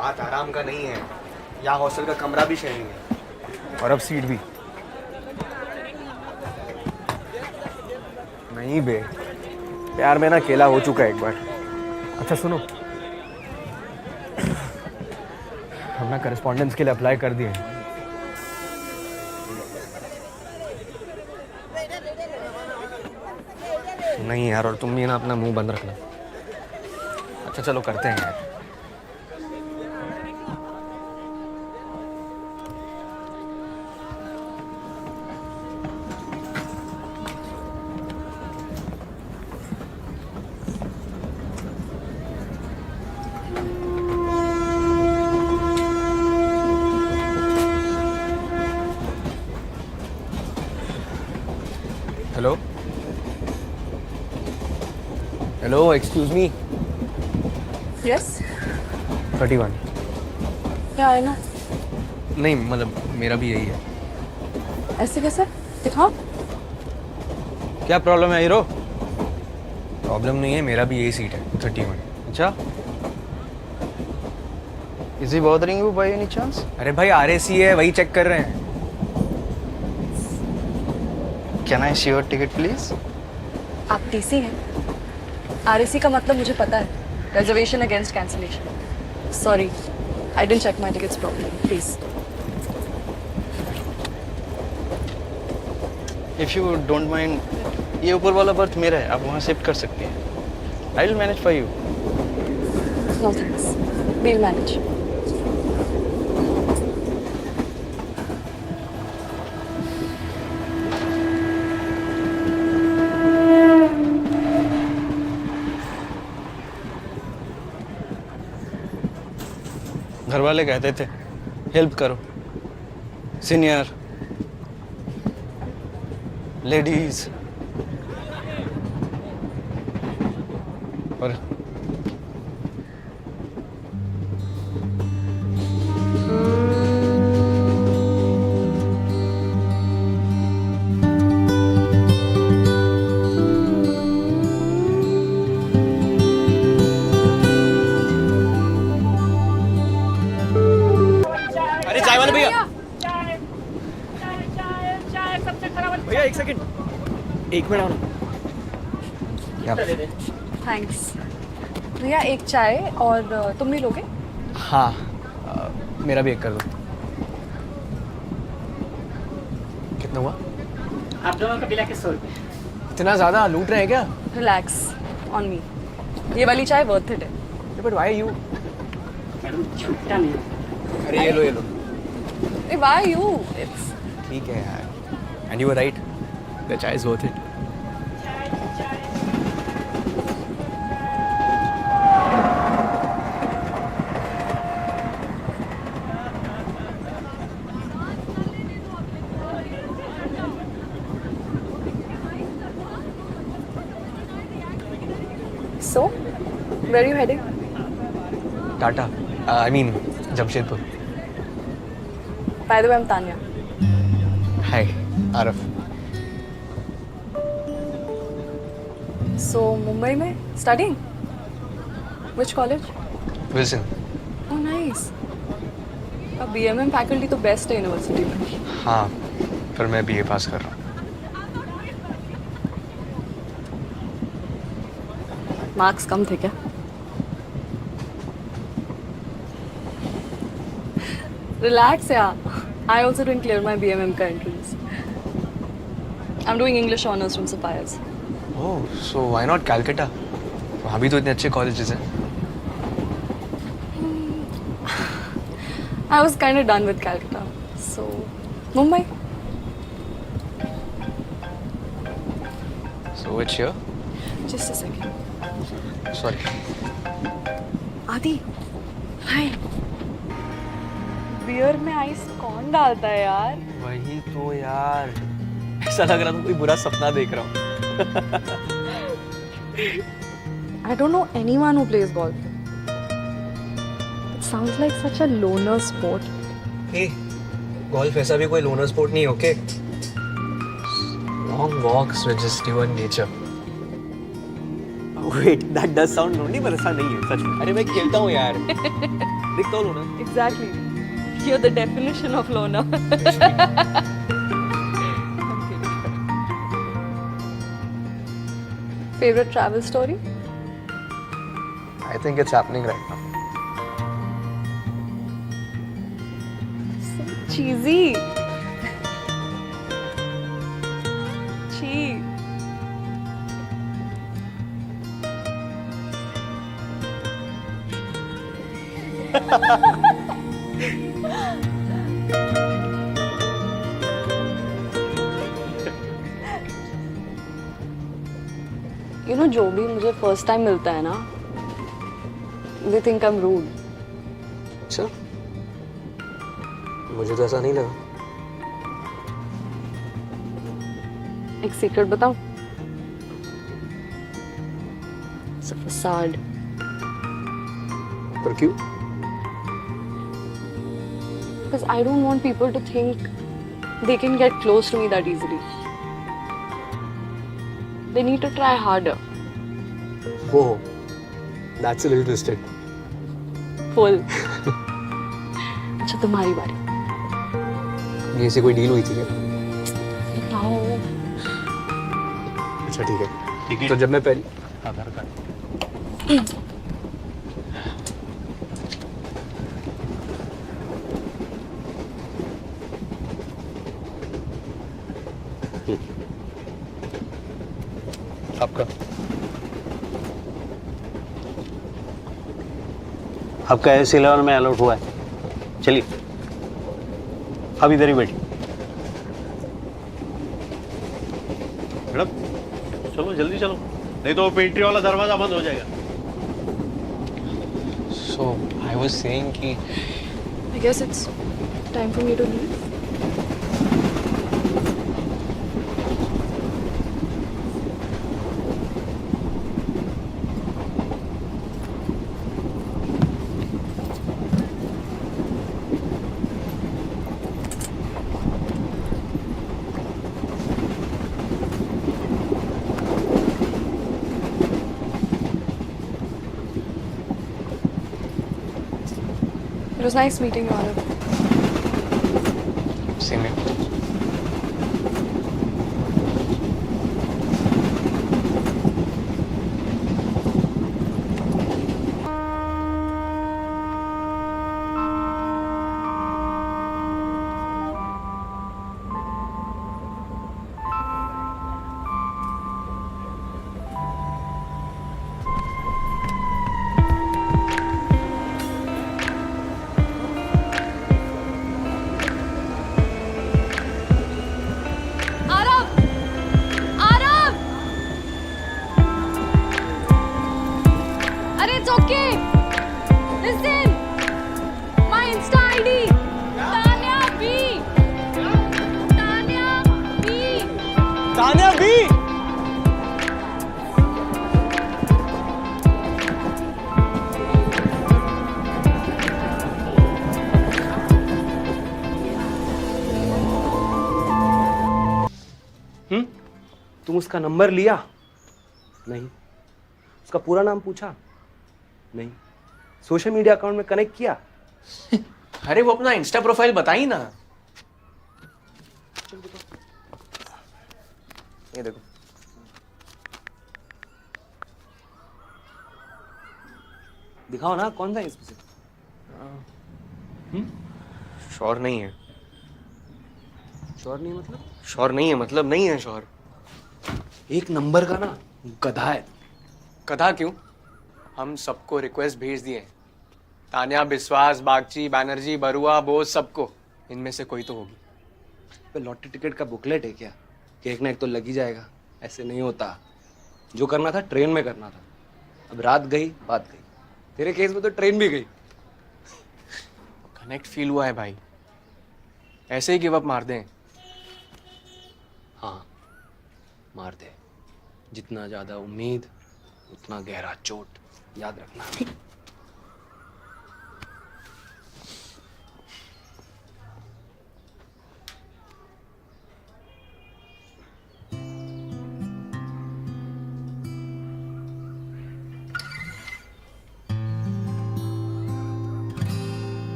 बात आराम का नहीं है, यहाँ हॉस्टल का कमरा भी शेयरिंग है और अब सीट भी। नहीं बे, प्यार में ना अकेला हो चुका है एक बार। अच्छा सुनो, हम ना करस्पॉन्डेंस के लिए अप्लाई कर दिए। नहीं यार, और तुम भी ना अपना मुंह बंद रखना। अच्छा चलो करते हैं यार। Hello hello, excuse me. Yes 31। क्या है ना? नहीं मतलब मेरा भी यही है। ऐसे कैसे? दिखाओ। क्या प्रॉब्लम है हीरो? प्रॉब्लम नहीं है, मेरा भी यही सीट है 31। अच्छा, is he bothering you by any chance? अरे भाई RAC है, वही चेक कर रहे हैं। Can I see your ticket please? आप TC हैं? RAC का मतलब मुझे पता है, reservation against cancellation. Sorry, I didn't check my tickets properly, please. If you don't mind, ये ऊपर वाला बर्थ मेरा है, आप वहाँ शिफ्ट कर सकती हैं। I will manage for you. No thanks, we will manage. घर वाले कहते थे हेल्प करो, सीनियर लेडीज, और अरे चाय वाले भैया, चाय चाय चाय चाय सबसे खराब वाली भैया एक सेकंड, एक मिनट आओ ना। क्या? थैंक्स भैया, एक चाय और तुम भी लोगे? हाँ, मेरा भी एक कर दो। कितना हुआ? आप दोनों का बिला के 100 रुपये। इतना ज़्यादा लूट रहे हैं क्या? रिलैक्स ऑन मी, ये वाली चाय वर्थ इट है। But why you? मैडम छूटता नहीं। अरे ये लो ये लो। Why you? इट्स ठीक है यार, and you were right, the chai is worth it. So where you heading? Tata, I mean Jamshedpur. By the way, I am Tanya. Hi Arif. So Mumbai में studying? Which college? Wilson. Oh nice. अब BMM फैकल्टी तो best है university में। हाँ, पर मैं BA पास कर रहा हूँ। मार्क्स कम थे क्या? रिलैक्स यार, I also didn't clear my BMM का entrance. I'm doing English honors from Sapphires. Oh, so why not Calcutta? वहाँ भी तो इतने अच्छे कॉलेजेस हैं। I was kind of done with Calcutta, so Mumbai. So which year? Just a second. Sorry. आदि, हाय। Beer में ice कौन डालता है यार? वही तो यार, ऐसा लग रहा था कोई बुरा सपना देख रहा हूँ। I don't know anyone who plays golf. It sounds like such a loner sport. Hey, golf ऐसा भी कोई loner sport नहीं है, okay? Long walks with just you and nature. Wait, that does sound lonely, पर ऐसा नहीं है सच में। अरे मैं खेलता हूँ यार। दिखता हो लोना Exactly. You're the definition of loner. Favorite travel story? I think it's happening right now So cheesy. Chee. You know, जो भी मुझे फर्स्ट टाइम मिलता है ना, they think I'm rude. अच्छा मुझे तो ऐसा नहीं लगा एक सीक्रेट बताऊं? It's a facade. पर क्यों Because I don't want people to think they can get close to me that easily. They need to try harder. हो that's a little twisted Full. अच्छा तुम्हारी बारी. ये से कोई डील हुई थी क्या बताओ. अच्छा ठीक है तो जब मैं पहली आधार कार्ड आपका आपका एस 11 में अलॉट हुआ है। चलिए अब इधर ही बैठिए। मैडम चलो जल्दी चलो, नहीं तो पेंट्री वाला दरवाजा बंद हो जाएगा। सो आई वाज सेइंग कि I guess it's time for me to leave. It was nice meeting you, Arav. Same है Arav! Arav! Arey, it's okay. Listen. My Insta ID. Tanya B. Tanya B. Tanya B तुम उसका number लिया? नहीं। उसका पूरा नाम पूछा? नहीं। सोशल मीडिया अकाउंट में कनेक्ट किया? अरे वो अपना इंस्टा प्रोफाइल बताई ना ये देखो दिखाओ ना कौन सा है इसमें से? श्योर नहीं है श्योर नहीं मतलब? श्योर नहीं है मतलब नहीं है श्योर एक नंबर का ना गधा है। कथा क्यों हम सबको रिक्वेस्ट भेज दिए तान्या विश्वास बागची बैनर्जी बरुआ बोस सबको इनमें से कोई तो होगी पे लॉटरी टिकट का बुकलेट है क्या कि एक ना एक तो लग ही जाएगा? ऐसे नहीं होता। जो करना था ट्रेन में करना था। अब रात गई बात गई। तेरे केस में तो ट्रेन भी गई। कनेक्ट फील हुआ है भाई ऐसे ही गिव अप मार दें हाँ मार दे। जितना ज्यादा उम्मीद उतना गहरा चोट, याद रखना।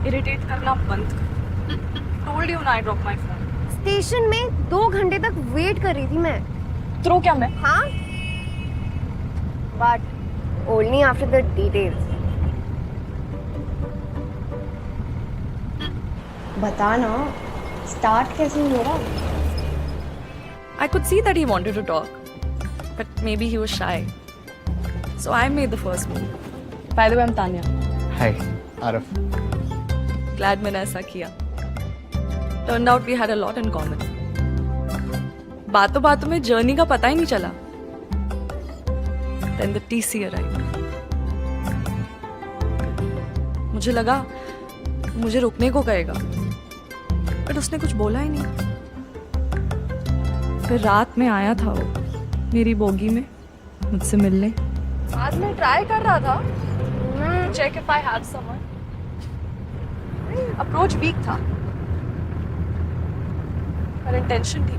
इरिटेट करना बंद कर। टोल्ड यू ना आई ड्रॉप माय फोन। स्टेशन में 2 घंटे तक वेट कर रही थी मैं। थ्रो क्या मैं? हाँ, but only after the details. बता ना, स्टार्ट कैसे हो रहा? I could see that he wanted to talk, but maybe he was shy. So I made the first move. By the way, I'm Tanya. Hi Arif. Glad मैंने ऐसा किया. Turned out we had a lot in common. बातों बातों में journey का पता ही नहीं चला. Then the TC arrived. मुझे लगा मुझे रुकने को कहेगा, but उसने कुछ बोला ही नहीं. फिर रात में आया था वो मेरी बोगी में मुझसे मिलने. आज मैं ट्राई कर रहा था check if I have someone. Approach weak था पर इंटेंशन थी.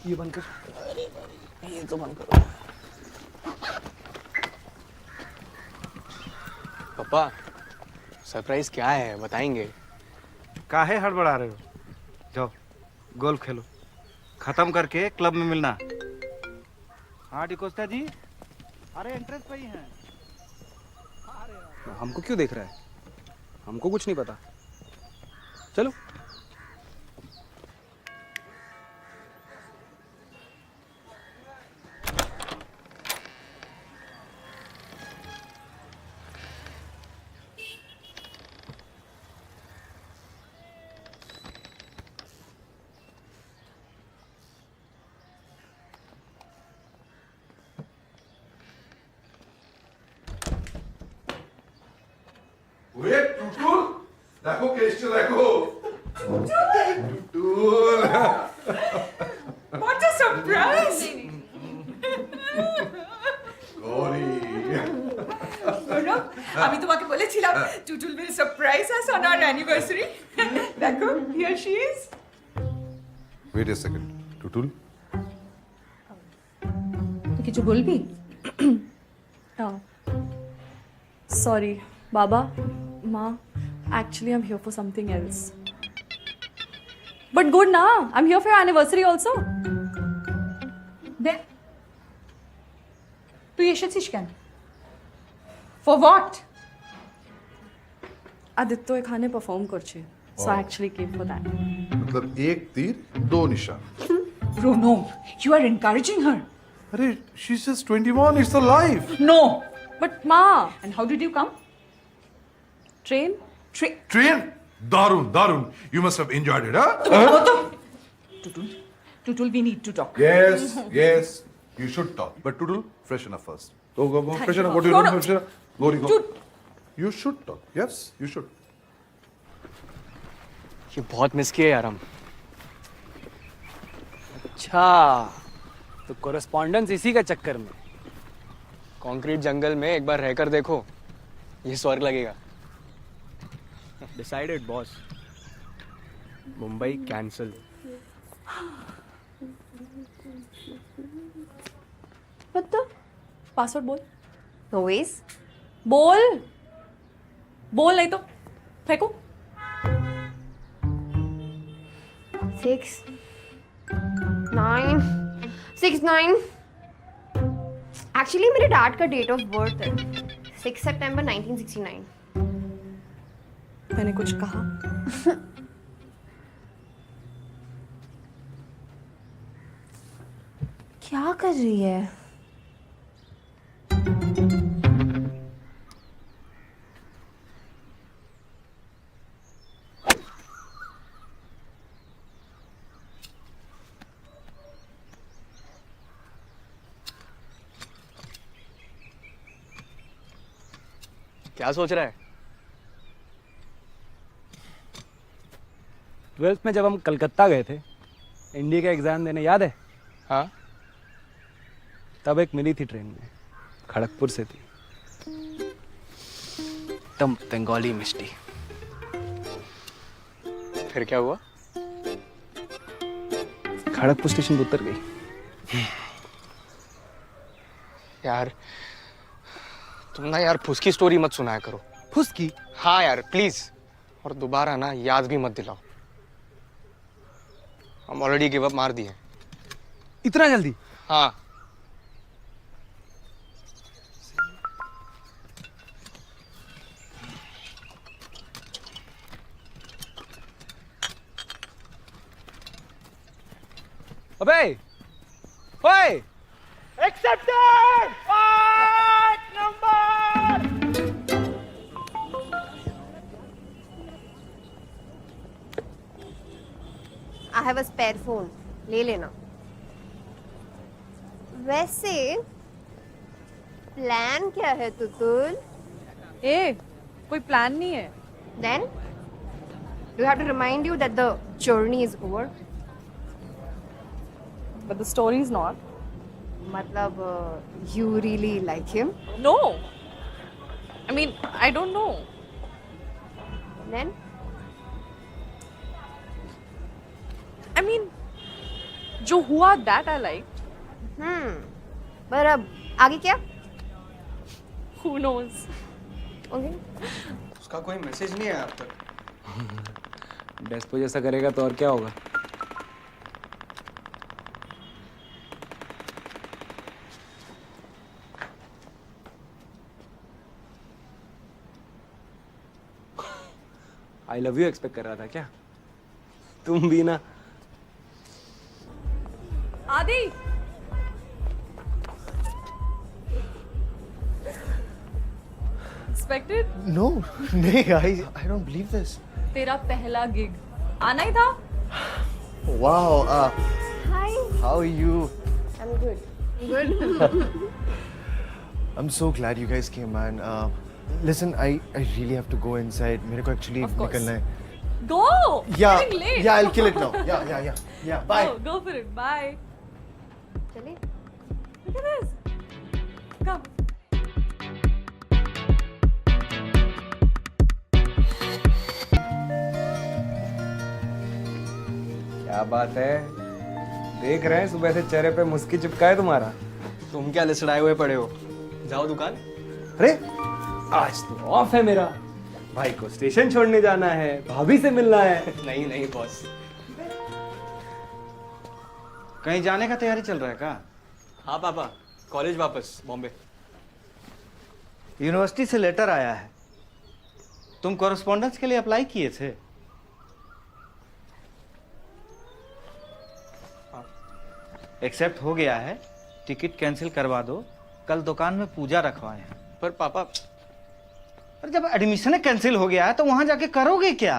ये बंद कर, ये तो बंद करो. पापा सरप्राइज क्या है बताएंगे? काहे हड़बड़ा रहे हो? जाओ गोल्फ खेलो, खत्म करके क्लब में मिलना. हाँ डिकोस्टा जी, अरे एंट्रेंस पे ही हैं. हमको क्यों देख रहा है? हमको कुछ नहीं पता. चलो. Wait, Tutul! দেখো কেসটা দেখো। Tutul. What a surprise! Gauri. আমি তোমাকে বলেছিলাম Tutul will surprise us on our anniversary. দেখো, here she is. Wait a second, Tutul. তুই কিছু বলবি? Sorry, Baba, Ma. Actually, I'm here for something else. But good na. I'm here for your anniversary also. দে তুই এসেছিস কেন? For what? Aditya ekhane perform korche. So I actually came for that. मतलब एक तीर दो निशान। Rono, you are encouraging her. अरे she's just 21, it's the life। No. But Ma, And how did you come? train? Train? दारुण दारुण। You must have enjoyed it, huh? Tutul, we need to talk. Yes, yes. You should talk. But Tutul, freshen up first. Go, freshen up. What do you No, do? no. Freshen up. Gauri, go. Tut- You should talk. Yes, you should. ये बहुत miss किए यार हम। अच्छा, तो correspondence इसी का चक्कर में. कंक्रीट जंगल में एक बार रहकर देखो, ये स्वर्ग लगेगा। Decided boss. Mumbai cancel. What the? Password बोल. No ways. बोल. बोल नहीं तो फेंको. 6 9 6 9. एक्चुअली मेरे डैड का डेट ऑफ बर्थ है 6 सितंबर 1969. मैंने कुछ कहा? क्या कर रही है? क्या सोच रहा है? 12th में जब हम कलकत्ता गए थे इंडिया का एग्जाम देने, याद है? हाँ तब एक मिली थी ट्रेन में, खड़गपुर से थी. तुम बंगाली मिष्टी। फिर क्या हुआ? खड़गपुर स्टेशन पे उतर गई। यार तुम ना यार फुसकी स्टोरी मत सुनाया करो। फुसकी? हाँ यार प्लीज, और दोबारा ना याद भी मत दिलाओ। हम ऑलरेडी गिव अप मार दिए। इतना जल्दी? हाँ। अबे ओए, एक्सेप्टेड 5 नंबर। I have a spare phone, ले लेना। वैसे प्लान क्या है तुतुल? ए, कोई प्लान नहीं है। Then do you have to remind you that the journey is over? But the story is not. मतलब you really like him? No. I mean, I don't know. Then I mean, जो हुआ that I liked. पर अब आगे क्या? Who knows? Okay. उसका कोई message नहीं आया अब तक। डेस्पो जैसा करेगा तो और क्या होगा? आई लव यू एक्सपेक्ट कर रहा था क्या? तुम भी ना। आदि, expected? No, नहीं guys, I don't believe this. तेरा पहला गिग आना ही था। Wow, Hi. how are you? I'm good. Good. I'm so glad you guys came, man. Listen, I really have to go inside. मेरे को actually Of course. निकलना है. Go. Yeah, Getting late. yeah, I'll kill it now. Yeah. Bye. Go for it. Bye. चलिए. Look at this. Come. क्या बात है, देख रहे हैं सुबह से चेहरे पे मुस्की चिपका है तुम्हारा। तुम क्या लिसड़ाए हुए पड़े हो? जाओ दुकान। अरे आज तो ऑफ है मेरा, भाई को स्टेशन छोड़ने जाना है, भाभी से मिलना है। नहीं बॉस। कहीं जाने का तैयारी चल रहा है क्या? हाँ पापा, कॉलेज वापस बॉम्बे। यूनिवर्सिटी से लेटर आया है, तुम कॉरेस्पॉन्डेंस के लिए अप्लाई किए थे। एक्सेप्ट हो गया है, टिकट कैंसिल करवा दो, कल दुकान में पूजा रखवाए हैं। पर पापा, अरे जब एडमिशन कैंसिल हो गया है तो वहां जाके करोगे क्या?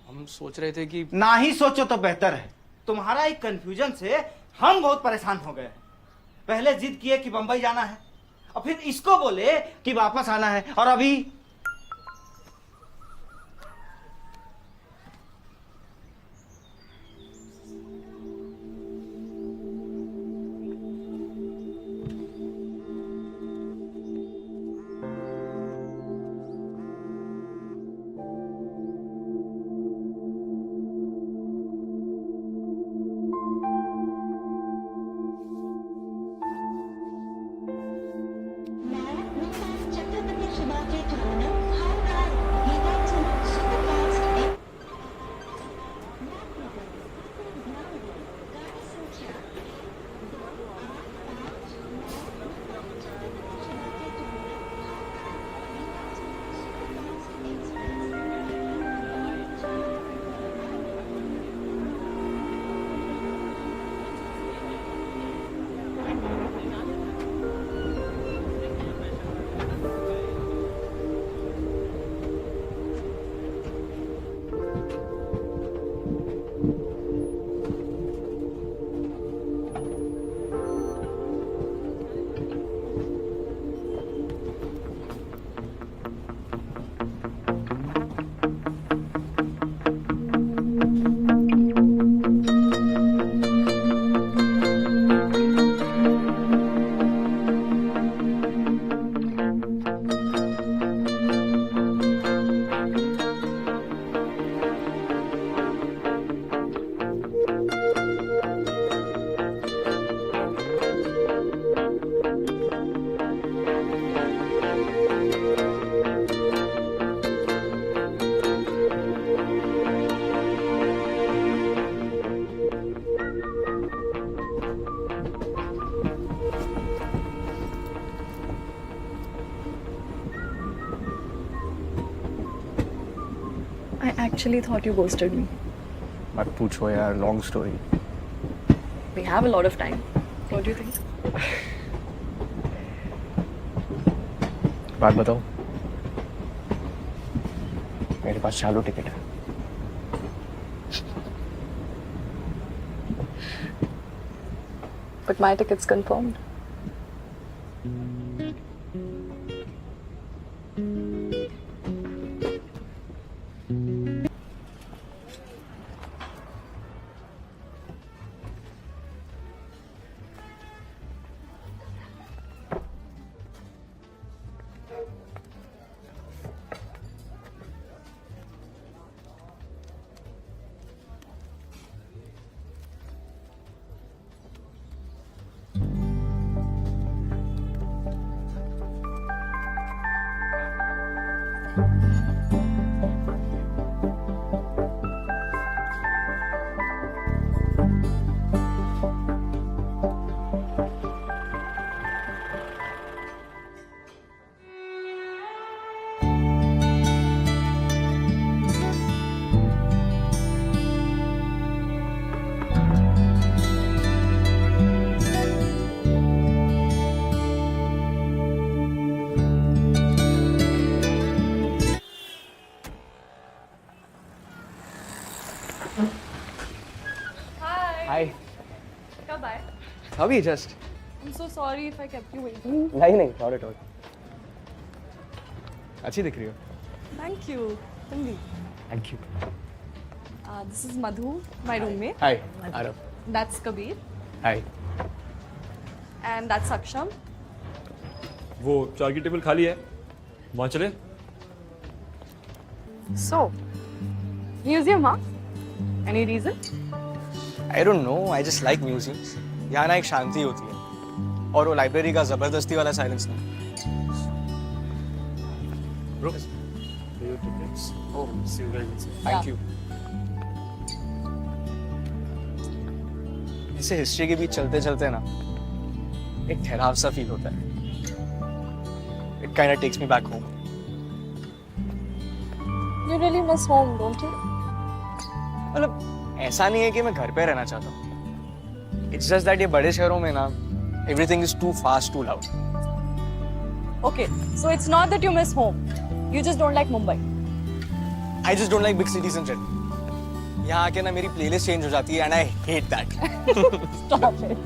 हम सोच रहे थे कि ना ही सोचो तो बेहतर है। तुम्हारा एक कंफ्यूजन से हम बहुत परेशान हो गए। पहले जिद किए कि बंबई जाना है, और फिर इसको बोले कि वापस आना है, और अभी Chhatrapati Shivaji actually thought you ghosted me. मत पूछो यार, long story. We have a lot of time. What do you think? बात बताओ. मेरे पास चालू टिकट है. But my ticket's confirmed. हाय. कब आए? अभी just. I'm so sorry if I kept you waiting. नहीं नहीं, नॉट एट ऑल. अच्छी दिख रही हो. Thank you. तुम भी. Thank you. This is Madhu, my roommate. Hi Aarav. That's Kabir. Hi. And that's Aksham. वो 4 की टेबल खाली है, वहाँ चले. So, museum, huh? Any reason? I don't know, I just like museums. यहाँ ना एक शांति होती है और वो लाइब्रेरी का जबरदस्ती वाला साइलेंस नहीं. Thank you. ऐसे हिस्ट्री के बीच चलते चलते ना एक ठहराव सा फील होता है. It kind of takes me back home. You really miss home, don't you? मतलब ऐसा नहीं है कि मैं घर पे रहना चाहता हूँ. इट्स जस्ट दैट ये बड़े शहरों में ना everything is too fast, too loud. Okay, so it's not that you miss home. You just don't like Mumbai. I just don't like big cities in general. यहाँ आके ना मेरी प्लेलिस्ट चेंज हो जाती है and I hate that. Stop it.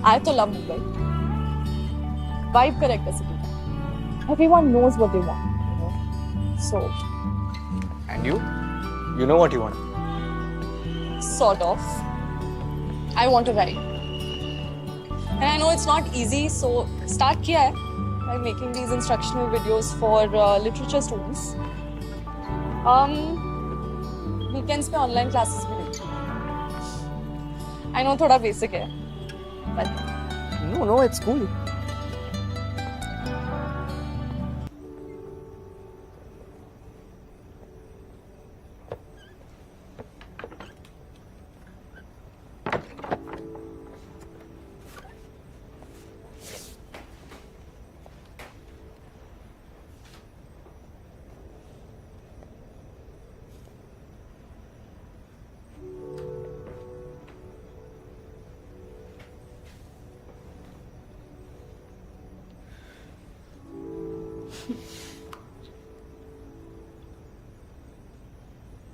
I to love Mumbai. Vibe correct है city. Everyone knows what they want, you know. So, and you know what you want. sort of. I want to write. And I know it's not easy, so start किया है by making these instructional videos for literature students. Weekends पे online classes भी लेती हूँ. I know थोड़ा basic है, but No, it's cool.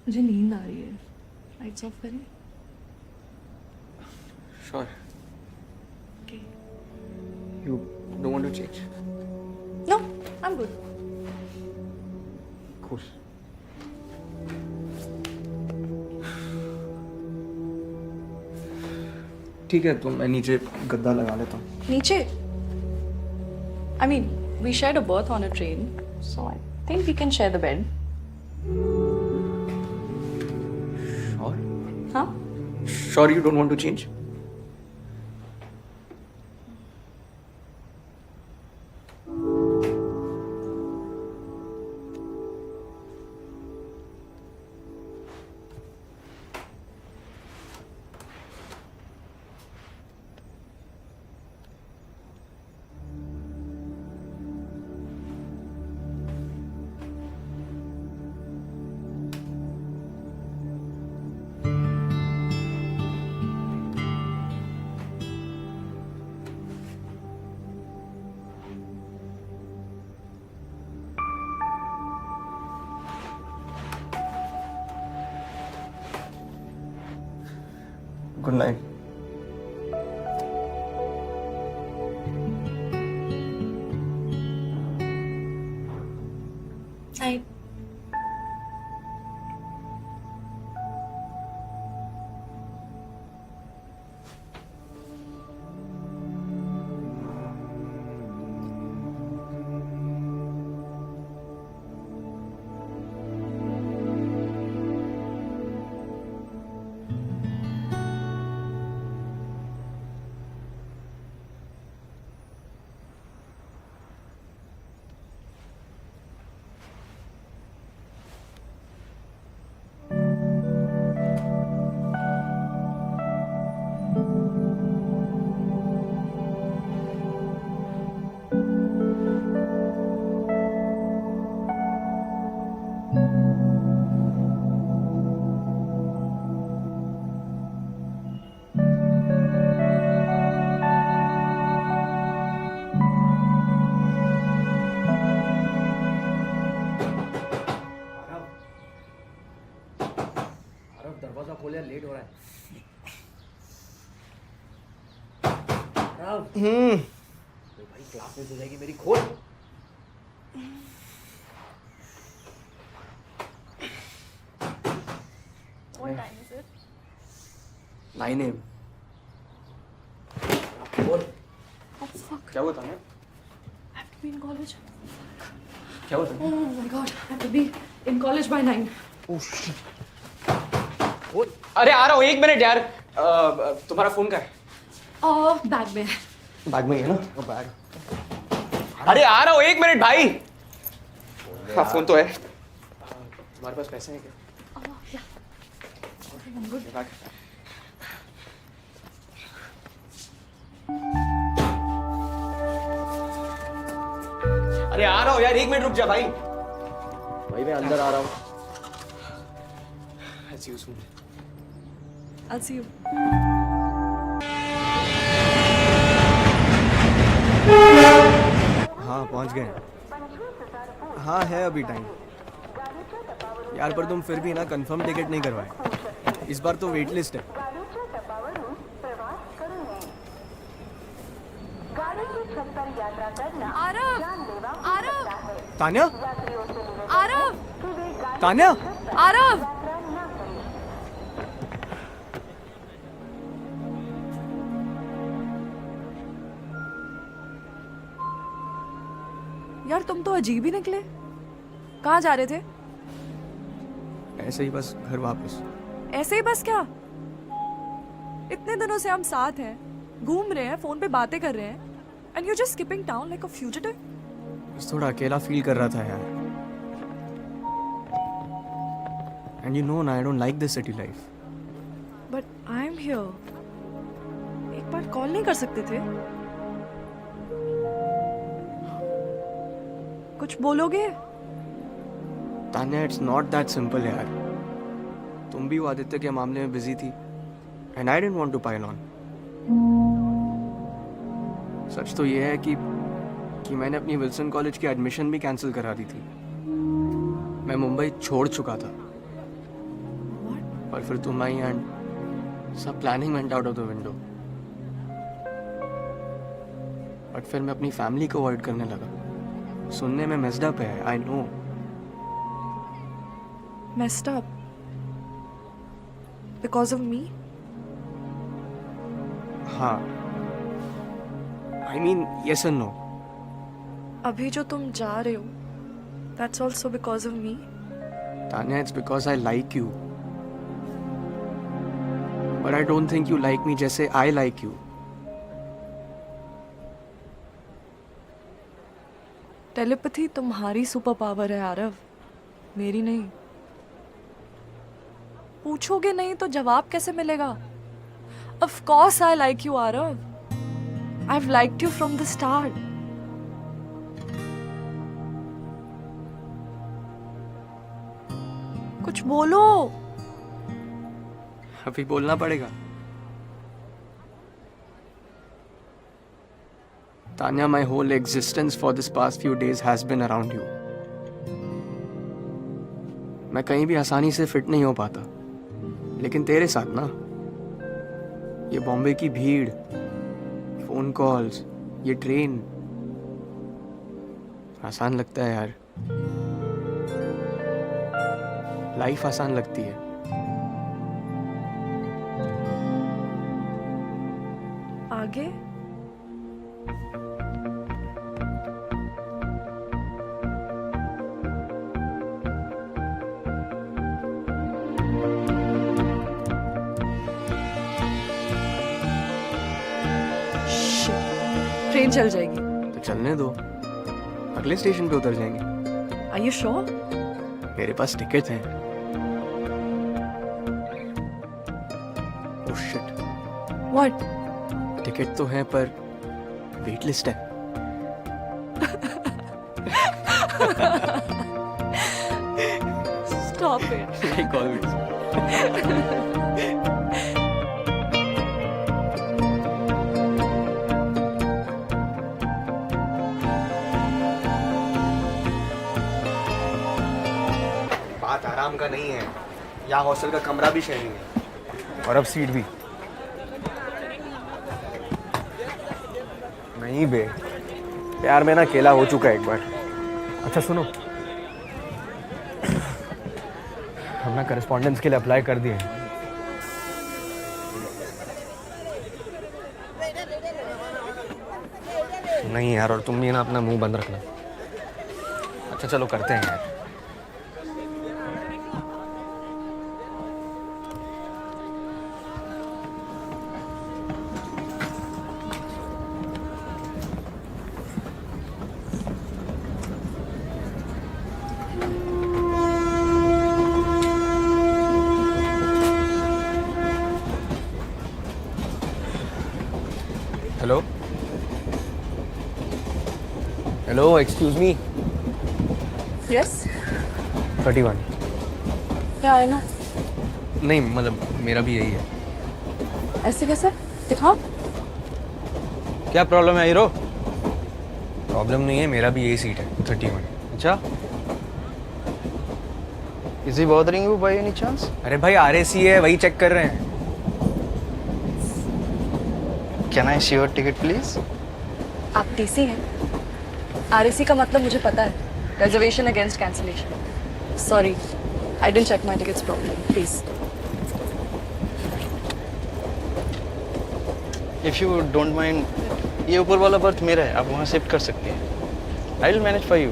मुझे नींद आ रही है. लाइट्स ऑफ करें? Sure. Okay. You don't want to change? No, I'm good. Cool. ठीक है, तो मैं नीचे गद्दा लगा लेता हूँ. नीचे? I mean, we shared a berth on a train, so I think we can share the bed. Sure? Huh? Sure you don't want to change? Good night. Night. दरवाजा खोल यार, लेट हो रहा है. भाई क्लास मिस हो जाएगी मेरी, खोल. What time is it? 9 AM. खोल. Oh fuck. क्या हुआ Tanya? I have to be in college. क्या हुआ Tanya? Oh my god. I have to be in college by 9. Oh shit. अरे आ रहा हूँ, 1 मिनट यार. तुम्हारा फोन का है? Bag में है. बैग में है ना? वो बैग. अरे आ रहा हूँ, 1 मिनट भाई. हाँ फोन तो है. तुम्हारे पास पैसे हैं क्या? Yeah. Okay, I'm good. Bag. अरे आ रहा हूँ यार, 1 मिनट रुक जा भाई. भाई मैं अंदर आ रहा हूँ. I'll see you soon. I'll see you. हाँ पहुंच गए. हाँ है अभी टाइम यार, पर तुम फिर भी ना कंफर्म टिकट नहीं करवाए. इस बार तो वेट लिस्ट है. Arav! Tanya, Arav! Tanya. Arav! यार तुम तो अजीब ही निकले. कहाँ जा रहे थे? ऐसे ही बस घर वापस. ऐसे ही बस क्या? इतने दिनों से हम साथ हैं, घूम रहे हैं, फोन पे बातें कर रहे हैं, and you're just skipping town like a fugitive. बस थोड़ा अकेला फील कर रहा था यार. And you know ना, I don't like this city life. But I'm here. एक बार कॉल नहीं कर सकते थे? कुछ बोलोगे? Tanya, it's not that simple यार. तुम भी वो आदित्य के मामले में बिजी थी, and I didn't want to pile on. सच तो ये है कि मैंने अपनी विल्सन कॉलेज की एडमिशन भी कैंसिल करा दी थी. मैं मुंबई छोड़ चुका था. और फिर तुम आई एंड सब planning went out of the window. But फिर मैं अपनी फैमिली को अवॉइड करने लगा. सुनने में मेस्ड अप है, I know. Messed up? Because of me? हाँ. I mean, yes and no. अभी जो तुम जा रहे हो, that's also because of me? Tanya, it's because I like you. But I don't think you like me जैसे I like you. Telepathy तुम्हारी super power है आरव, मेरी नहीं. पूछोगे नहीं तो जवाब कैसे मिलेगा? Of course I like you, Arav. I've liked you from the start. कुछ बोलो. अभी बोलना पड़ेगा. Tanya, my whole existence for this past few days has been around you. मैं कहीं भी आसानी से फिट नहीं हो पाता, लेकिन तेरे साथ ना ये बॉम्बे की भीड़, फोन कॉल्स, ये ट्रेन, आसान लगता है यार। लाइफ आसान लगती है। आगे ट्रेन चल जाएगी। तो चलने दो, अगले स्टेशन पे उतर जाएंगे। Are you sure? मेरे पास टिकट है। Oh shit, What? टिकट तो है पर वेट लिस्ट है। Stop it. Like always. बात आराम का नहीं है, यहाँ हॉस्टल का कमरा भी शेयरिंग है और अब सीट भी। नहीं बे, प्यार में ना अकेला हो चुका है एक बार। अच्छा सुनो, हम ना करस्पॉन्डेंस के लिए अप्लाई कर दिए। नहीं यार, और तुम भी ना अपना मुंह बंद रखना। अच्छा चलो करते हैं यार। Hello hello, excuse me. Yes? 31। Yeah, I know. नहीं मतलब मेरा भी यही है। ऐसे कैसे? दिखाओ। क्या प्रॉब्लम है हीरो? प्रॉब्लम नहीं है, मेरा भी यही सीट है 31। अच्छा, is he bothering you by any chance? अरे भाई RAC है, वही चेक कर रहे हैं। Can I see your ticket, please? आप TC हैं? RAC का मतलब मुझे पता है। Reservation against cancellation. Sorry, I didn't check my tickets properly. Please. If you don't mind, ये ऊपर वाला बर्थ मेरा है, आप वहाँ शिफ्ट कर सकते हैं। I will manage for you.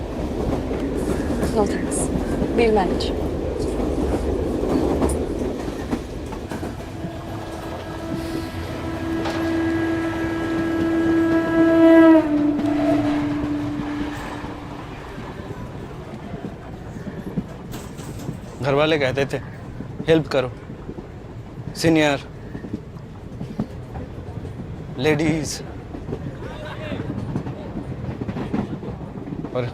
No thanks. We'll manage. घर वाले कहते थे हेल्प करो, सीनियर लेडीज, और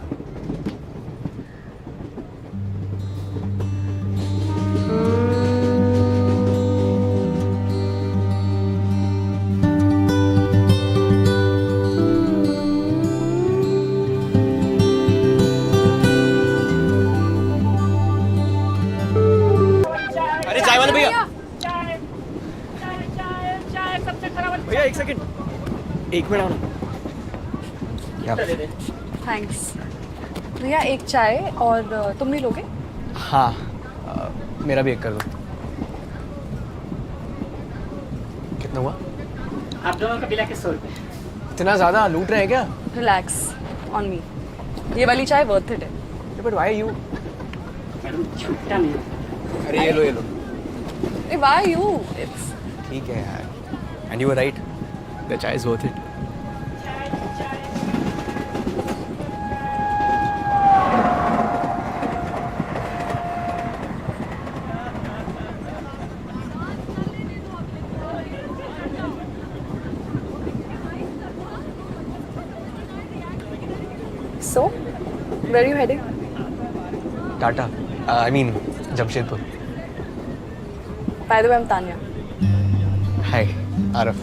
अरे चाय वाले भैया, भैया एक सेकंड, एक मिनट आओ ना। क्या? थैंक्स। भैया एक चाय, और तुम भी लोगे? हाँ, मेरा भी एक कर दो। कितना हुआ? आप दोनों का बिला के 100 रुपये। इतना ज़्यादा लूट रहे हैं क्या? Relax on me. ये वाली चाय वर्थ इट है। But why you? मैडम छुट्टा नहीं। अरे ये लो ये लो। Why you? इट्स ठीक है यार, and you were right, the chai is worth it. So, where are you heading? Tata, I mean Jamshedpur. By the way, I'm Tanya. Hi Arif.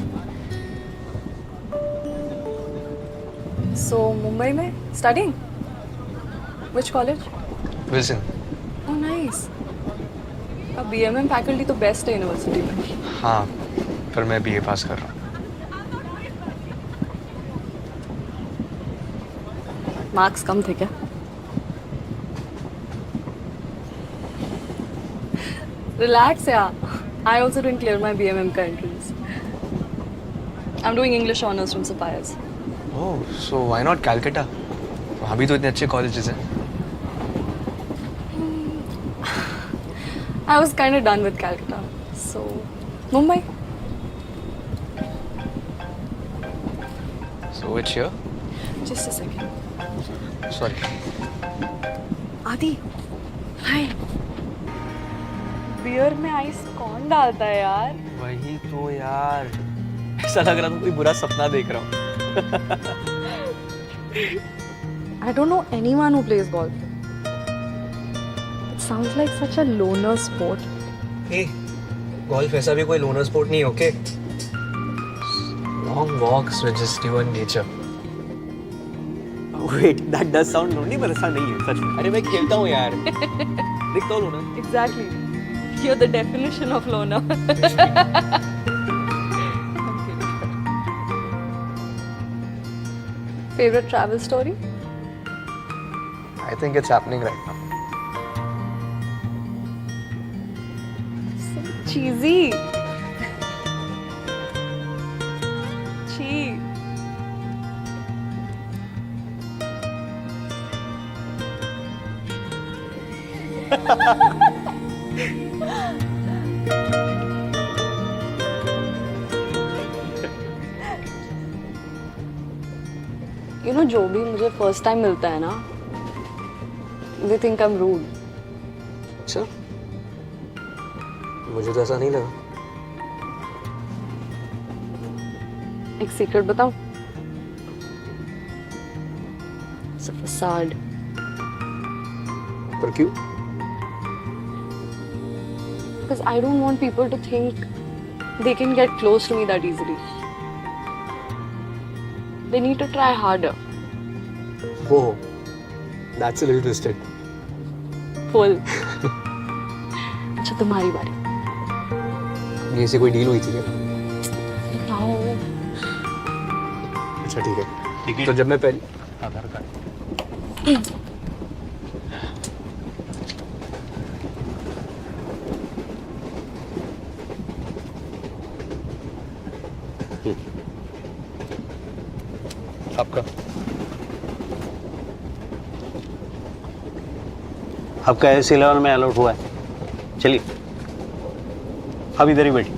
So, Mumbai में studying? Which college? Wilson. Oh, nice. अब BMM faculty तो best है university में। हाँ, पर मैं BA पास कर रहा हूँ। मार्क्स कम थे क्या? Relax, yeah. I also didn't clear my BMM का entrance. I'm doing English honors from Sapphires. Oh, so why not Calcutta? वहाँ भी तो इतने अच्छे कॉलेजेस हैं। I was kind of done with Calcutta, so Mumbai. So which year? Just a second. Sorry. आदि, hi. Beer में ice कौन डालता है यार? वही तो यार, ऐसा लग रहा था कोई बुरा सपना देख रहा हूँ। I don't know anyone who plays golf. It sounds like such a loner sport. Hey, golf ऐसा भी कोई loner sport नहीं है, okay? Long walks with just you and nature. Wait, that does sound lonely, पर ऐसा नहीं है सच में। अरे मैं खेलता हूँ यार, दिखता हूँ लोना। Exactly. You're the definition of loner. Favorite travel story? I think it's happening right now. So cheesy. Chee. You know, जो भी मुझे फर्स्ट टाइम मिलता है ना, they think I'm rude. अच्छा, मुझे तो ऐसा नहीं लगा। एक सीक्रेट बताऊं? It's a facade. पर क्यों? Because I don't want people to think they can get close to me that easily. They need to try harder. Whoa, that's a little twisted. Full. अच्छा, तुम्हारी बारी. ये से कोई डील हुई थी क्या? No. अच्छा ठीक है। तो जब मैं पहली आधार कार्ड आपका आपका S11 में अलॉट हुआ है। चलिए, अब इधर ही बैठिए।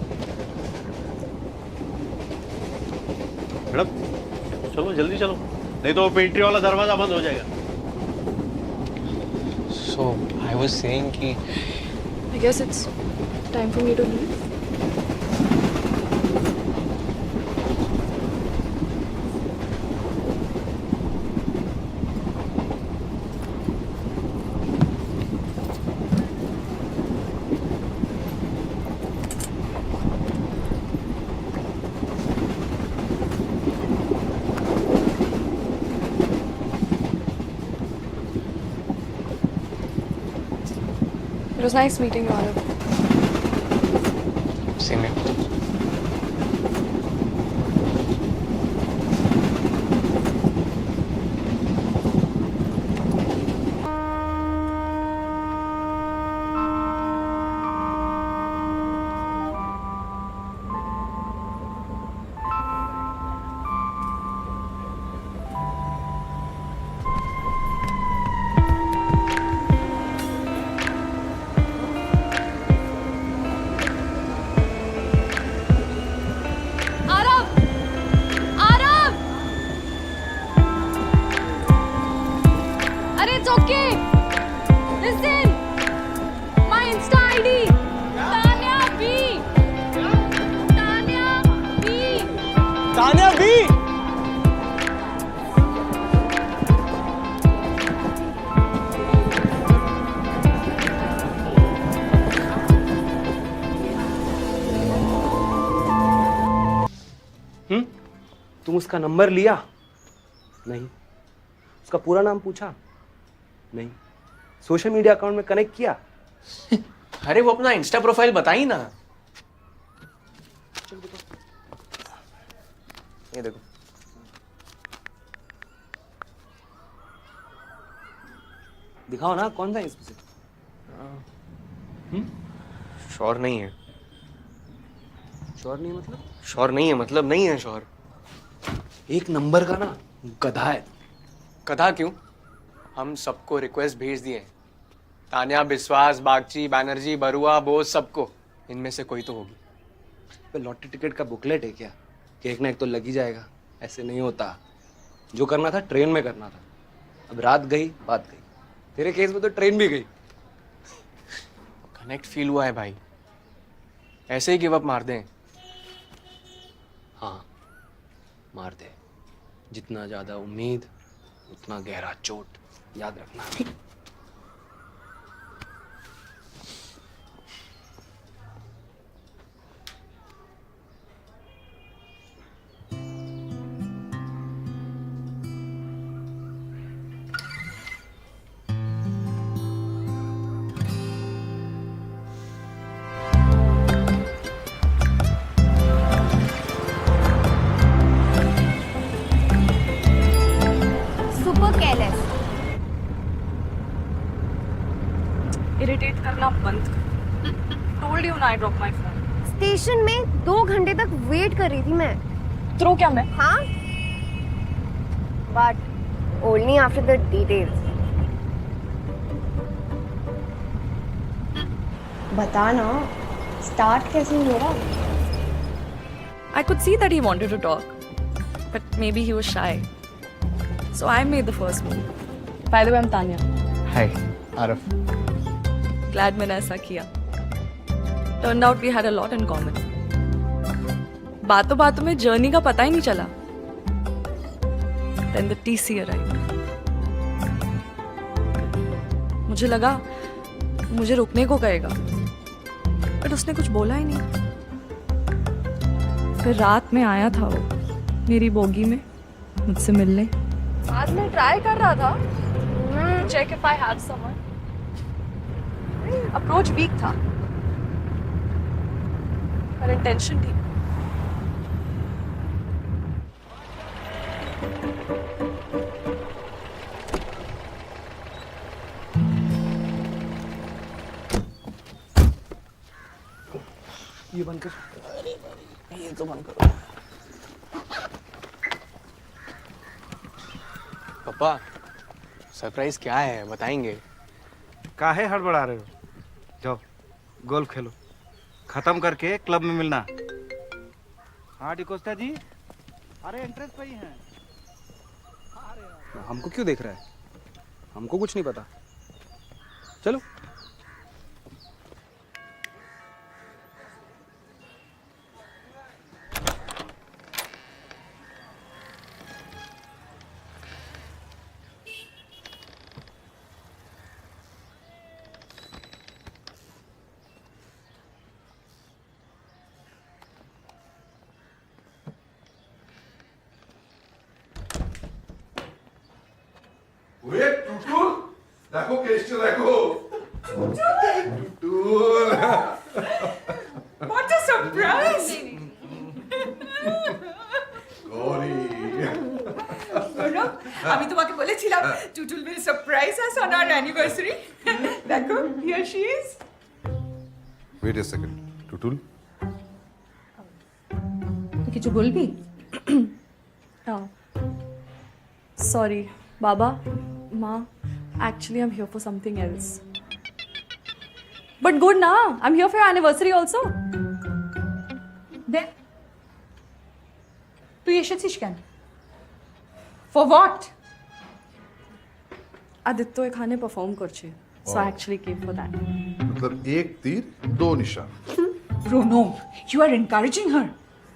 मैडम चलो जल्दी चलो, नहीं तो पेंट्री वाला दरवाजा बंद हो जाएगा। So I was saying कि I guess it's time for me to leave. It was nice meeting you, Arav. same here. It's okay. Listen. My Insta ID. Tanya B. Tanya B. Tanya B. तुम उसका number लिया? नहीं। उसका पूरा नाम पूछा? नहीं। सोशल मीडिया अकाउंट में कनेक्ट किया? अरे वो अपना इंस्टा प्रोफाइल बताई ना। चल देखो। ये देखो। दिखाओ ना कौन सा है इसमें से। श्योर नहीं है। श्योर नहीं मतलब? श्योर नहीं है मतलब नहीं है श्योर। एक नंबर का ना गधा है। कथा क्यों? हम सबको रिक्वेस्ट भेज दिए हैं। तान्या, बिस्वास, बागची, बैनर्जी, बरुआ, बोस, सबको। इनमें से कोई तो होगी। पे लॉटरी टिकट का बुकलेट है क्या कि एक ना एक तो लग ही जाएगा? ऐसे नहीं होता। जो करना था ट्रेन में करना था। अब रात गई बात गई। तेरे केस में तो ट्रेन भी गई। कनेक्ट फील हुआ है भाई। ऐसे ही गिव अप मार दें। हाँ मार दे। जितना ज्यादा उम्मीद उतना गहरा चोट, याद रखना। Super careless. इरिटेट करना बंद कर। टोल्ड यू ना आई ड्रॉप माय फोन। स्टेशन में 2 घंटे तक वेट कर रही थी मैं। थ्रो क्या मैं? हाँ? But only after the details. बता ना, स्टार्ट कैसे हुआ? I could see that he wanted to talk, but maybe he was shy. So I made the first move. By the way, I'm Tanya. Hi, Araf. Glad मैंने ऐसा किया. Turned out we had a lot in common. बातों बातों में journey का पता ही नहीं चला. Then the TC arrived. मुझे लगा मुझे रुकने को कहेगा, but उसने कुछ बोला ही नहीं. फिर रात में आया था वो मेरी बोगी में मुझसे मिलने. बाद में ट्राई कर रहा था check if I have someone. Approach weak था पर इंटेंशन थी. ये बंद कर। ये तो बंद करो। पापा, सरप्राइज क्या है बताएंगे? काहे हड़बड़ा रहे हो? जाओ गोल्फ खेलो, खत्म करके क्लब में मिलना। हाँ डिकोस्टा जी, अरे एंट्रेंस पे ही हैं। हमको क्यों देख रहा है? हमको कुछ नहीं पता। चलो। Wait, Tutul! देखो केस्ट देखो। Tutul! What a surprise! Gauri! গৌরব, আমি তোমাকে বলেছিলাম Tutul will surprise us on our anniversary. দেখো, here she is. Wait a second. Tutul? তুই কিছু বলবি? সরি বাবা মা, actually I'm here for something else. But good na, I'm here for your anniversary also. Then তুই এসেছিস কেন? For what? আদিত্য এখানে পারফর্ম করছে, so I actually came for that. मतलब एक तीर दो निशान। Rono, you are encouraging her.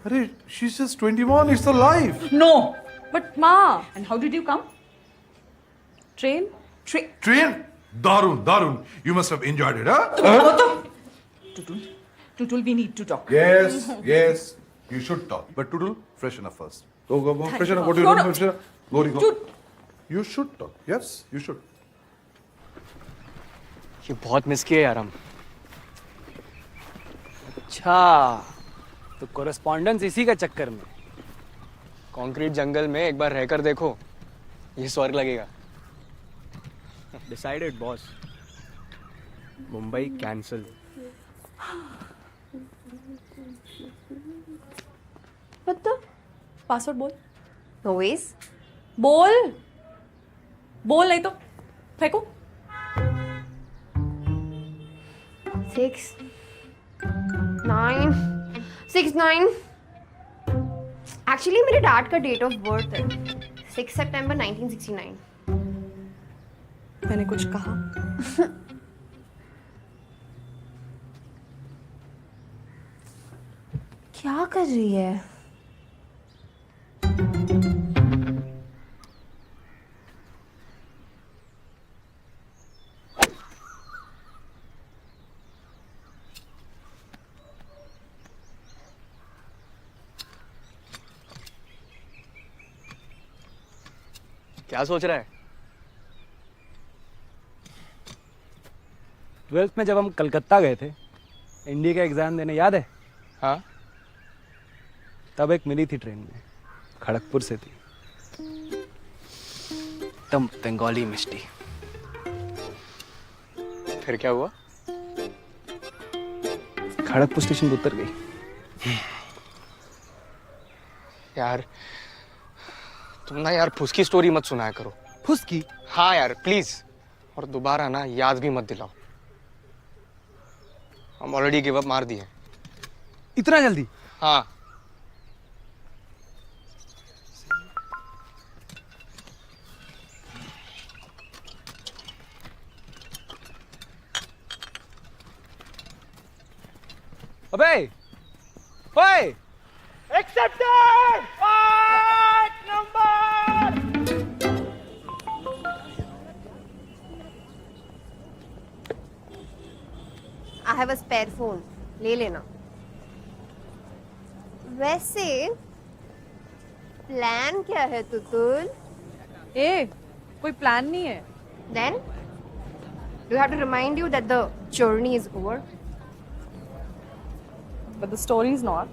अरे she's just 21, it's the life. No. But ma, And how did you come? train? Train? Darun, Darun. You must have enjoyed it, huh? Tutul, we need to talk. Yes, yes. You should talk. But Tutul, freshen up first. Go, freshen up. What do you No, want? no. Freshen up. Go. Tut- You should talk. Yes, you should. ये बहुत miss किए यार हम। अच्छा, तो correspondence इसी का चक्कर में। कंक्रीट जंगल में एक बार रहकर देखो, ये स्वर्ग लगेगा। Decided boss, Mumbai cancel. Password बोल। No ways. बोल बोल, नहीं तो फेंको। 6 9 6 9। एक्चुअली मेरे डैड का डेट ऑफ बर्थ है 6 सितंबर 1969। मैंने कुछ कहा? क्या कर रही है? क्या सोच रहा है? 12th में जब हम कलकत्ता गए थे एनडीए का एग्जाम देने, याद है? हाँ, तब एक मिली थी ट्रेन में, खड़गपुर से थी, एकदम बंगाली मिष्टी। फिर क्या हुआ? खड़गपुर स्टेशन पे उतर गई। यार तुम ना यार फुसकी स्टोरी मत सुनाया करो। फुसकी? हाँ यार प्लीज, और दोबारा ना याद भी मत दिलाओ। हम ऑलरेडी गिव अप मार दिए। इतना जल्दी? हाँ। अबे ओए, accepted 5 number. I have a spare phone. ले लेना। वैसे प्लान क्या है तुतुल? ए, कोई प्लान नहीं है। Then do you have to remind you that the journey is over? But the story is not.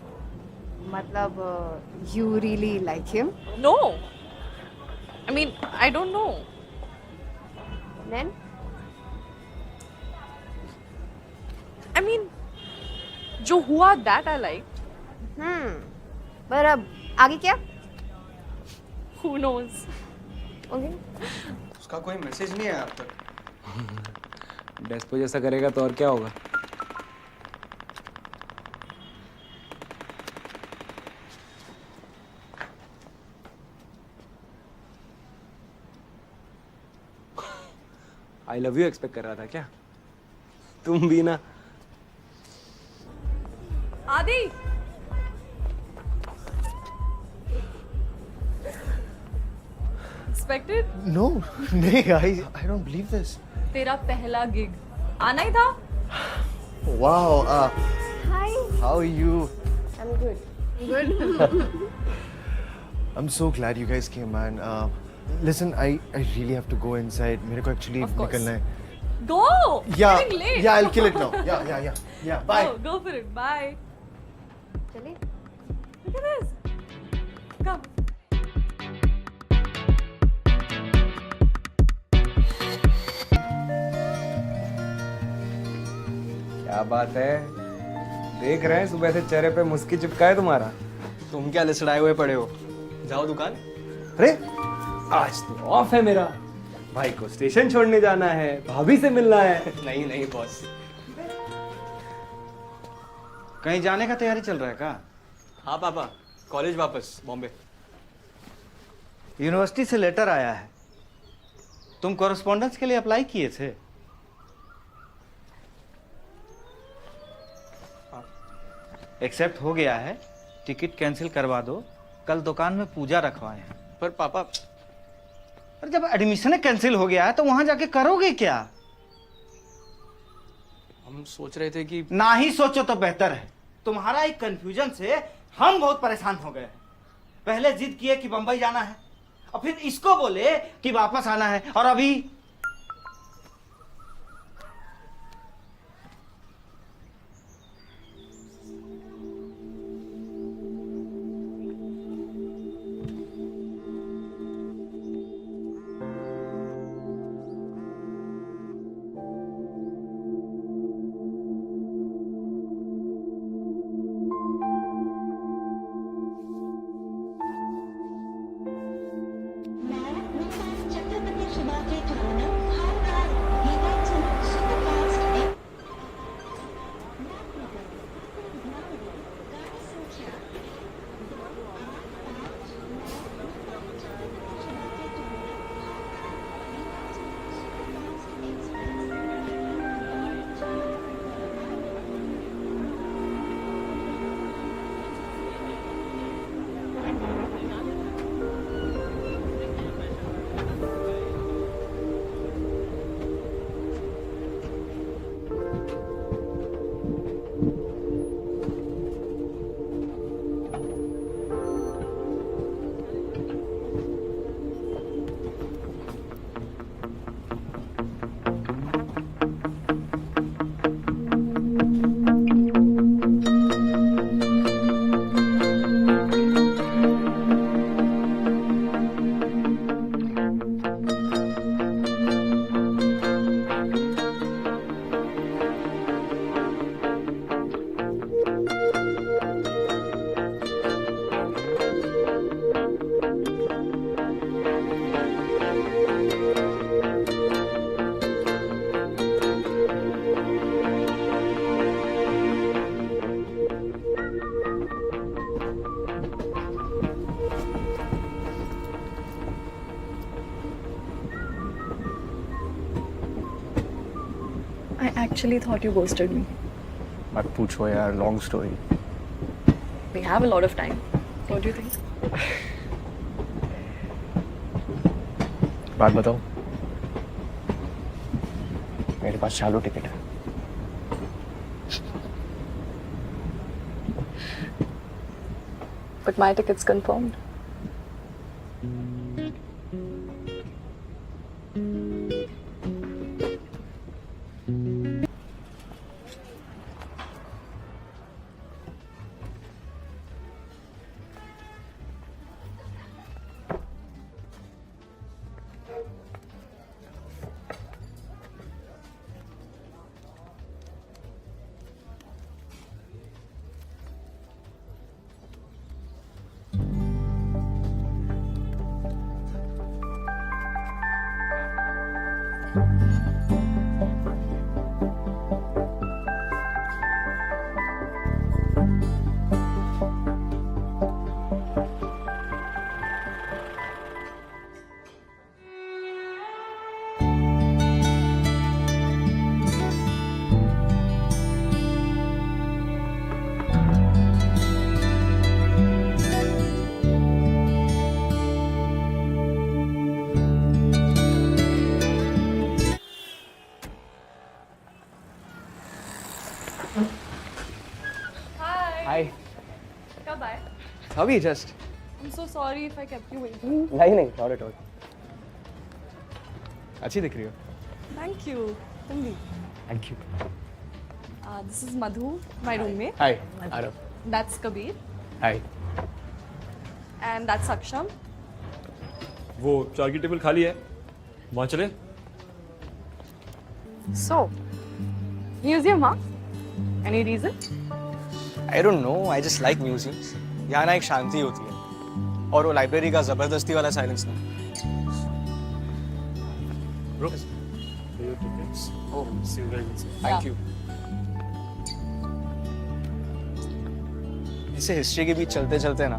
मतलब you really like him? No. I mean, I don't know. Then I mean, जो हुआ that I like. पर अब आगे क्या? Who knows? Okay. उसका कोई message नहीं आया अब तक। डेस्पो जैसा करेगा तो और क्या होगा? आई लव यू एक्सपेक्ट कर रहा था क्या? तुम भी ना। आदि, expected? No, नहीं guys, I don't believe this. तेरा पहला गिग आना ही था। Wow, Hi. how are you? I'm good. Good. I'm so glad you guys came, man. Listen, I really have to go inside. मेरे को actually Of course. निकलना है. Go. Yeah, Getting late. yeah, I'll kill it now. Yeah. Bye. Go for it. Bye. चले? Look at this. Come. क्या बात है, देख रहे हैं सुबह से चेहरे पे मुस्की चिपका है तुम्हारा। तुम क्या लिसड़ाए हुए पड़े हो? जाओ दुकान। अरे आज तो ऑफ है मेरा, भाई को स्टेशन छोड़ने जाना है, भाभी से मिलना है। नहीं बॉस, कहीं जाने का तैयारी चल रहा है क्या? हाँ पापा, कॉलेज वापस बॉम्बे। यूनिवर्सिटी से लेटर आया है, तुम कॉरेस्पॉन्डेंस के लिए अप्लाई किए थे? एक्सेप्ट हो गया है, टिकट कैंसिल करवा दो, कल दुकान में पूजा रखवाए हैं। पर पापा, अरे जब एडमिशन कैंसिल हो गया है तो वहां जाके करोगे क्या? हम सोच रहे थे कि ना ही सोचो तो बेहतर है। तुम्हारा एक कंफ्यूजन से हम बहुत परेशान हो गए। पहले जिद किए कि बंबई जाना है, और फिर इसको बोले कि वापस आना है, और अभी I actually thought you ghosted me. मत पूछो यार, long story. We have a lot of time. What do you think? बात बताओ. मेरे पास चालू टिकट है. But my ticket's confirmed. Hi. Kab aaye? अभी just. I'm so sorry if I kept you waiting. नहीं, नॉट एट ऑल. अच्छी दिख रही हो. Thank you. तुम भी. Thank you. This is Madhu, my roommate. Hi Aarav. That's Kabir. Hi. And that's Aksham. वो 4 की टेबल खाली है, वहाँ चले. So, museum, huh? Any reason? I don't know, I just like museums. यहाँ ना एक शांति होती है, और वो लाइब्रेरी का जबरदस्ती वाला साइलेंस नहीं. Thank you. इसे हिस्ट्री के बीच चलते चलते ना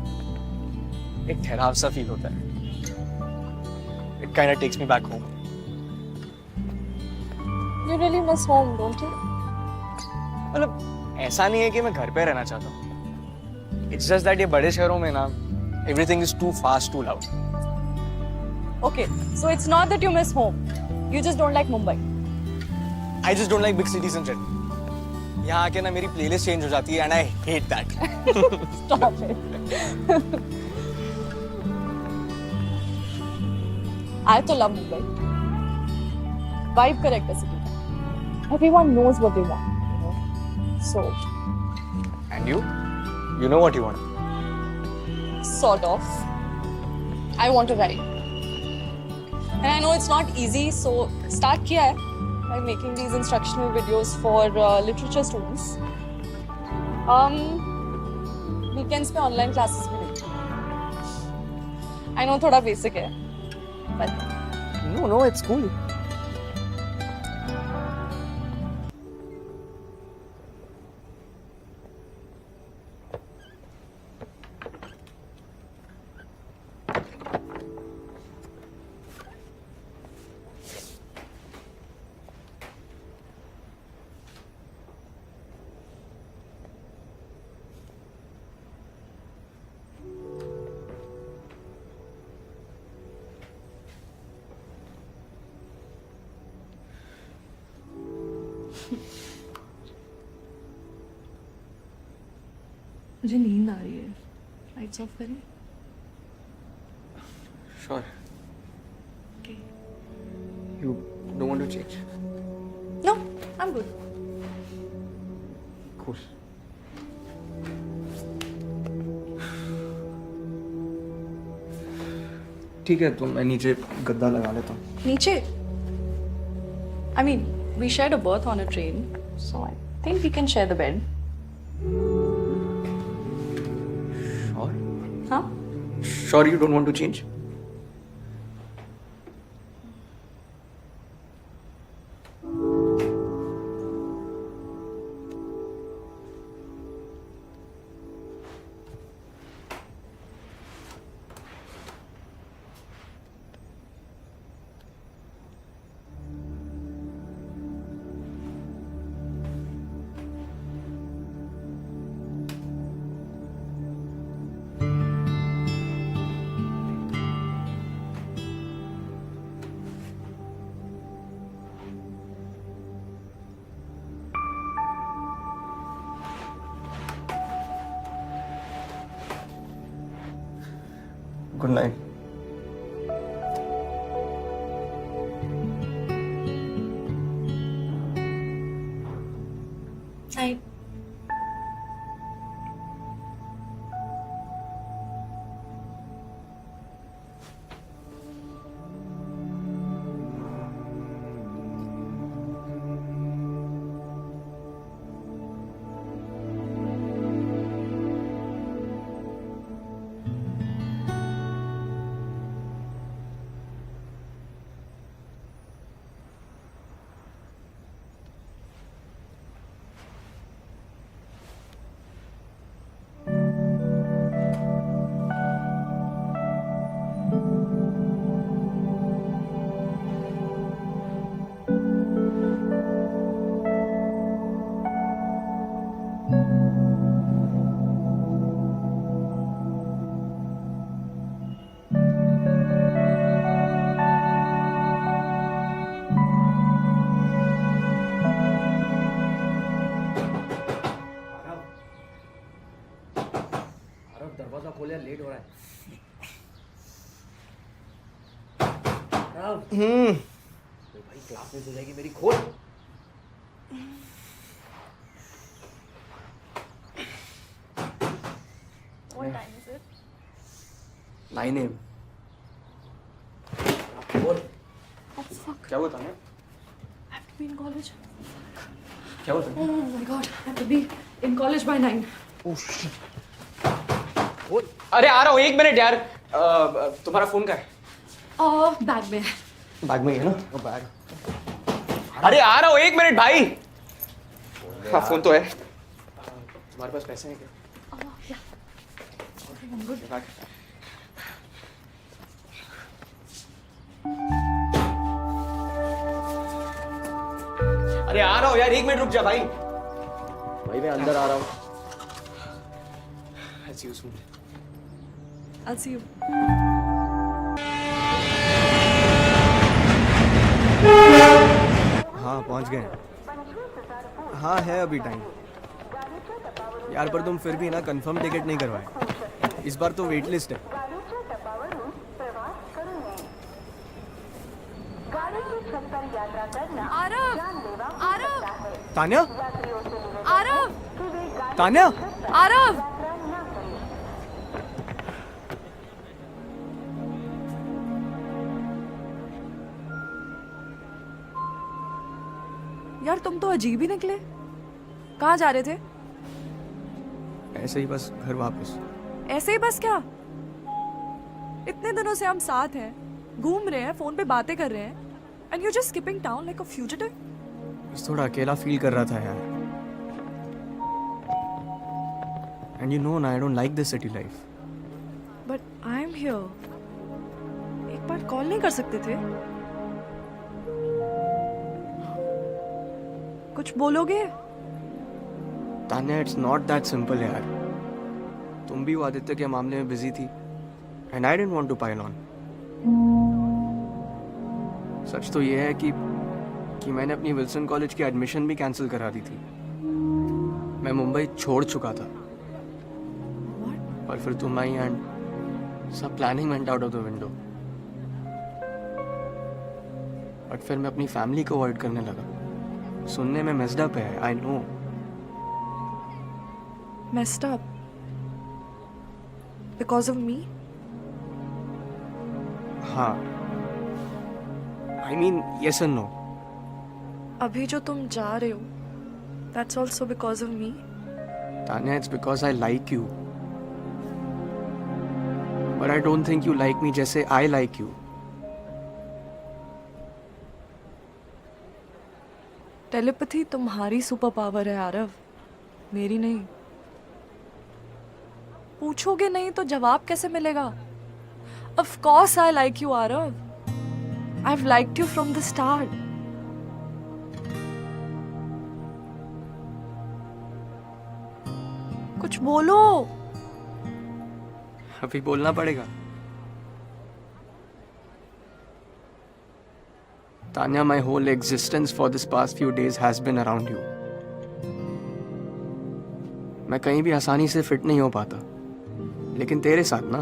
एक ठहराव सा फील होता है. It kind of takes me back home. You really miss home, don't you? मतलब ऐसा नहीं है कि मैं घर पे रहना चाहता हूँ. इट्स जस्ट दैट ये बड़े शहरों में ना everything is too fast, too loud. Okay, so it's not that you miss home. You just don't like Mumbai. I just don't like big cities in general. यहाँ आके ना मेरी प्लेलिस्ट चेंज हो जाती है and I hate that. Stop it. I तो love Mumbai. Vibe correct है city. Everyone knows what they want, you know. So, and you know what you want. sort of. I want to write. And I know it's not easy, so start किया है by making these instructional videos for literature students. Weekends पे online classes भी लेती हूँ. I know थोड़ा basic है, but No, it's cool. मुझे नींद आ रही है. लाइट्स ऑफ करें? Sure. Okay. You don't want to change? No, I'm good. Cool. ठीक है, तो मैं नीचे गद्दा लगा लेता हूँ. नीचे? I mean, we shared a berth on a train, so I think we can share the bed. Sure? Huh? Sure you don't want to change? Good night. Night. दरवाजा खोल यार, लेट हो रहा है. भाई क्लास मिस हो जाएगी मेरी. खोल. What time is it? 9 AM. Oh fuck. क्या हुआ Tanya? I have to be in college. क्या हुआ Tanya? Oh my god. I have to be in college by 9. Oh shit. अरे आ रहा हूँ, 1 मिनट यार. तुम्हारा फोन का है? बैग में है. बैग में है ना? वो बैग. अरे आ रहा हूँ, 1 मिनट भाई. हाँ फोन तो है. तुम्हारे पास पैसे हैं क्या? अरे आ रहा हूँ यार, 1 मिनट रुक जा भाई. भाई मैं अंदर आ रहा हूँ. I'll see you soon. I'll see you. हाँ पहुँच गए. हाँ है अभी टाइम यार, पर तुम फिर भी ना कंफर्म टिकट नहीं करवाए. इस बार तो वेट लिस्ट है. आरव. तान्या. आरव. तान्या. आरव. यार तुम तो अजीब ही निकले. कहाँ जा रहे थे? ऐसे ही बस घर वापस. ऐसे ही बस क्या? इतने दिनों से हम साथ हैं, घूम रहे हैं, फोन पे बातें कर रहे हैं, and you just skipping town like a fugitive. बस थोड़ा अकेला फील कर रहा था यार. एंड यू नो ना, I don't like this city life. But I am here. एक बार कॉल नहीं कर सकते थे? कुछ बोलोगे? Tanya, it's not that simple यार. तुम भी वो आदित्य के मामले में बिजी थी, and I didn't want to pile on. सच तो ये है कि मैंने अपनी विल्सन कॉलेज की एडमिशन भी कैंसिल करा दी थी. मैं मुंबई छोड़ चुका था. और फिर तुम आई एंड सब planning went out of the window. But फिर मैं अपनी फैमिली को अवॉइड करने लगा. सुनने में मेस्ड अप है, I know. Messed up? Because of me? हाँ. I mean, yes and no. अभी जो तुम जा रहे हो, that's also because of me? Tanya, it's because I like you. But I don't think you like me जैसे I like you. Telepathy तुम्हारी super power है आरव, मेरी नहीं. पूछोगे नहीं तो जवाब कैसे मिलेगा? Of course I like you, Arav. I've liked you from the start. कुछ बोलो. अभी बोलना पड़ेगा. Tanya, my whole existence for this past few days has been around you. मैं कहीं भी आसानी से फिट नहीं हो पाता, लेकिन तेरे साथ ना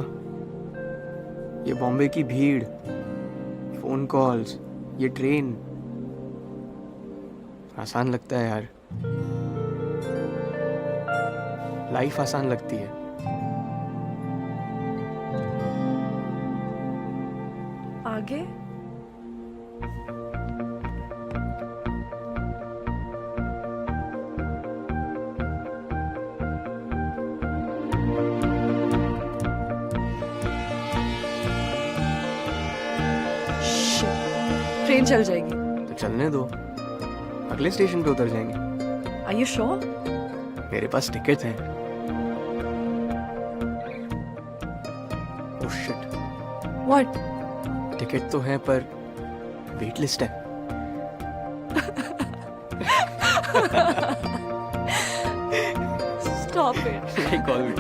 ये बॉम्बे की भीड़, फोन कॉल्स, ये ट्रेन, आसान लगता है यार। लाइफ आसान लगती है। आगे ट्रेन चल जाएगी। तो चलने दो, अगले स्टेशन पे उतर जाएंगे। Are you sure? मेरे पास टिकट है। Oh shit, What? टिकट तो है पर वेट लिस्ट है। Stop it. Like always.